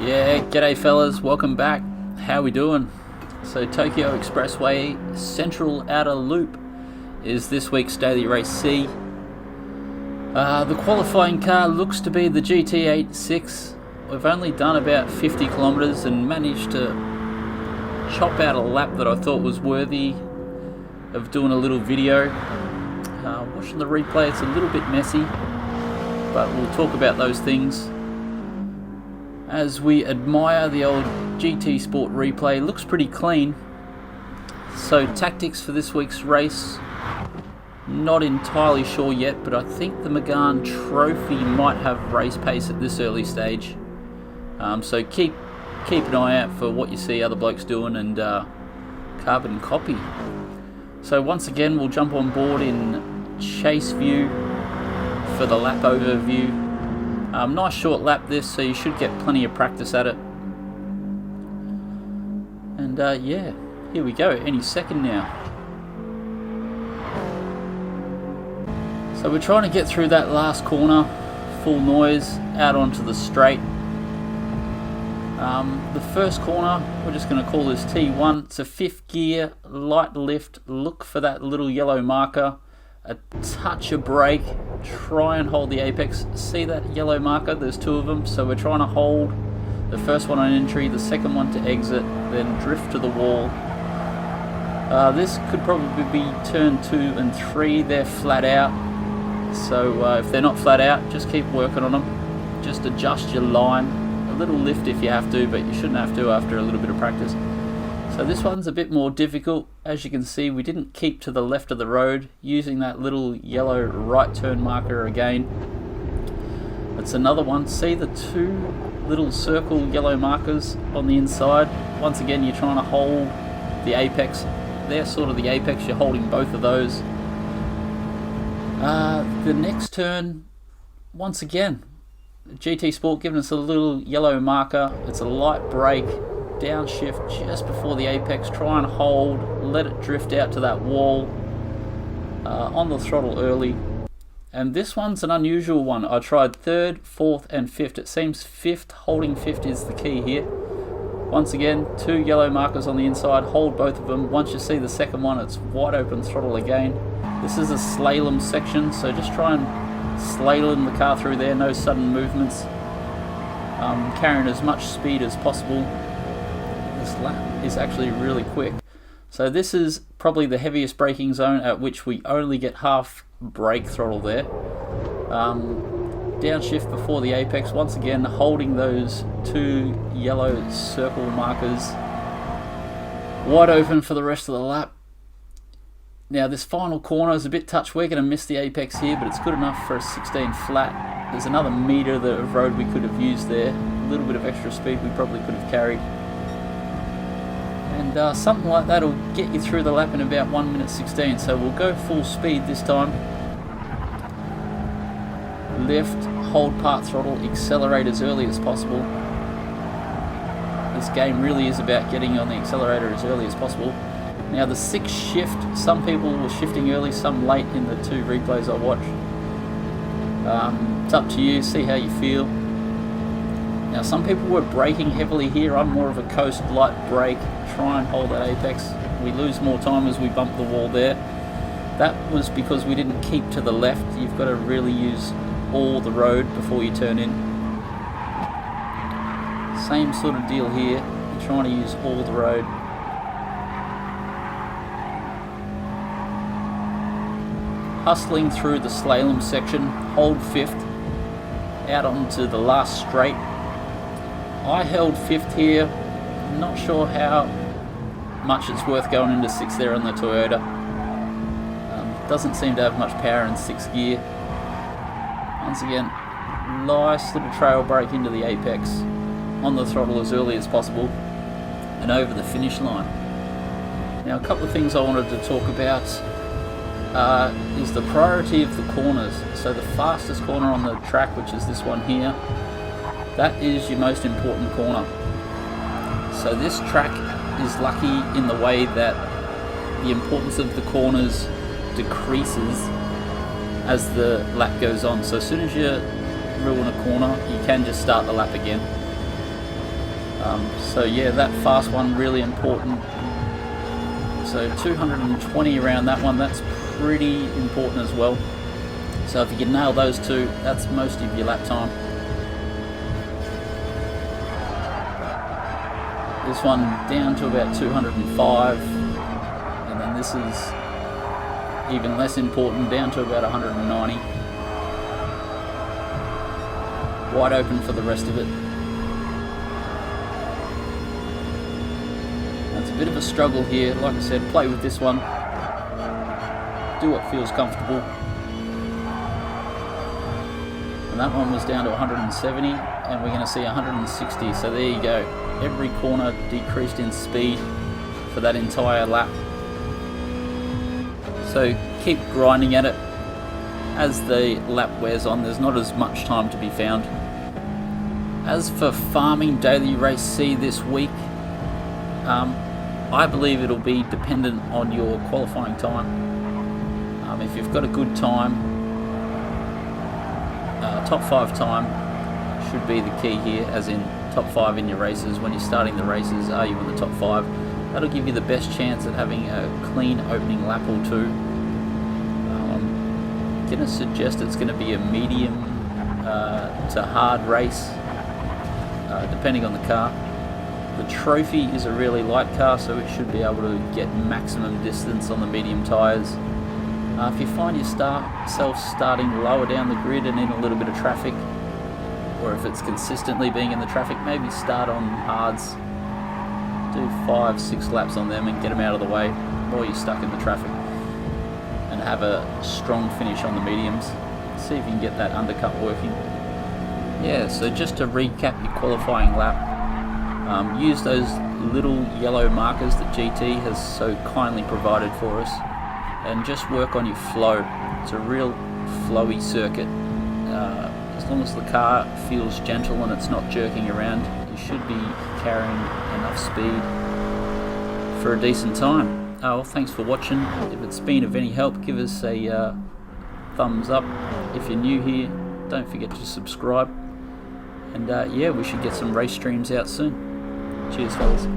Yeah, g'day fellas, welcome back. How we doing? So Tokyo Expressway Central Outer Loop is this week's daily race C. The qualifying car looks to be the GT86. We've only done about 50 kilometers and managed to chop out a lap that I thought was worthy of doing a little video. Watching the replay, it's a little bit messy, but we'll talk about those things as we admire the old GT Sport replay. Looks pretty clean. So tactics for this week's race, not entirely sure yet, but I think the Megane Trophy might have race pace at this early stage. So keep an eye out for what you see other blokes doing and carbon copy. So once again, we'll jump on board in chase view for the lap overview. Nice short lap this, so you should get plenty of practice at it. And yeah, here we go, any second now. So we're trying to get through that last corner, full noise, out onto the straight. The first corner, we're just going to call this T1. It's a 5th gear, light lift. Look for that little yellow marker. A touch of brake, try and hold the apex. See that yellow marker? There's 2 of them, so we're trying to hold the first one on entry, the second one to exit, then drift to the wall. This could probably be turn 2 and 3. They're flat out, so if they're not flat out, just keep working on them. Just adjust your line, a little lift if you have to, but you shouldn't have to after a little bit of practice. So this one's a bit more difficult. As you can see, we didn't keep to the left of the road, using that little yellow right turn marker again. It's another one. See the 2 little circle yellow markers on the inside? Once again, you're trying to hold the apex. They're sort of the apex, you're holding both of those. The next turn, once again, GT Sport giving us a little yellow marker. It's a light brake. Downshift just before the apex, try and hold, let it drift out to that wall, on the throttle early. And this one's an unusual one. I tried 3rd, 4th and 5th. It seems 5th, holding 5th is the key here. Once again, 2 yellow markers on the inside, hold both of them. Once you see the second one, it's wide open throttle again. This is a slalom section, so just try and slalom the car through there, no sudden movements. Carrying as much speed as possible. This lap is actually really quick. So this is probably the heaviest braking zone, at which we only get half brake throttle there. Downshift before the apex, once again holding those 2 yellow circle markers. Wide open for the rest of the lap. Now this final corner is a bit touch. We're going to miss the apex here, but it's good enough for a 16 flat. There's another metre of road we could have used there. A little bit of extra speed we probably could have carried. And something like that will get you through the lap in about 1 minute 16. So we'll go full speed this time. Lift, hold part throttle, accelerate as early as possible. This game really is about getting on the accelerator as early as possible. Now the 6th shift, some people were shifting early, some late in the 2 replays I watched. It's up to you, see how you feel. Now some people were braking heavily here. I'm more of a coast light brake, try and hold that apex. We lose more time as we bump the wall there. That was because we didn't keep to the left. You've got to really use all the road before you turn in. Same sort of deal here, you're trying to use all the road. Hustling through the slalom section, hold 5th, out onto the last straight. I held 5th here, not sure how much it's worth going into 6th there on the Toyota. Doesn't seem to have much power in 6th gear. Once again, nice little trail brake into the apex, on the throttle as early as possible, and over the finish line. Now a couple of things I wanted to talk about is the priority of the corners. So the fastest corner on the track, which is this one here, that is your most important corner. So this track is lucky in the way that the importance of the corners decreases as the lap goes on. So as soon as you ruin a corner, you can just start the lap again. So yeah, that fast one really important. So 220 around that one, that's pretty important as well. So if you can nail those two, that's most of your lap time. This one down to about 205, and then this is even less important, down to about 190. Wide open for the rest of it. That's a bit of a struggle here. Like I said, play with this one. Do what feels comfortable. And that one was down to 170, and we're going to see 160. So there you go. Every corner decreased in speed for that entire lap. So keep grinding at it. As the lap wears on, there's not as much time to be found. As for farming daily race C this week, I believe it'll be dependent on your qualifying time. If you've got a good time, top 5 time should be the key here, as in top 5 in your races. When you're starting the races, are you in the top 5? That'll give you the best chance at having a clean opening lap or two. I'm going to suggest it's going to be a medium to hard race, depending on the car. The Trophy is a really light car, so it should be able to get maximum distance on the medium tyres. If you find yourself starting lower down the grid and in a little bit of traffic, or if it's consistently being in the traffic, maybe start on hards, do 5-6 laps on them and get them out of the way while you're stuck in the traffic, and have a strong finish on the mediums. See if you can get that undercut working. Yeah, so just to recap your qualifying lap, use those little yellow markers that GT has so kindly provided for us, and just work on your flow. It's a real flowy circuit. As long as the car feels gentle and it's not jerking around, you should be carrying enough speed for a decent time. Well, thanks for watching. If it's been of any help, give us a thumbs up. If you're new here, don't forget to subscribe. And yeah, we should get some race streams out soon. Cheers, fellas.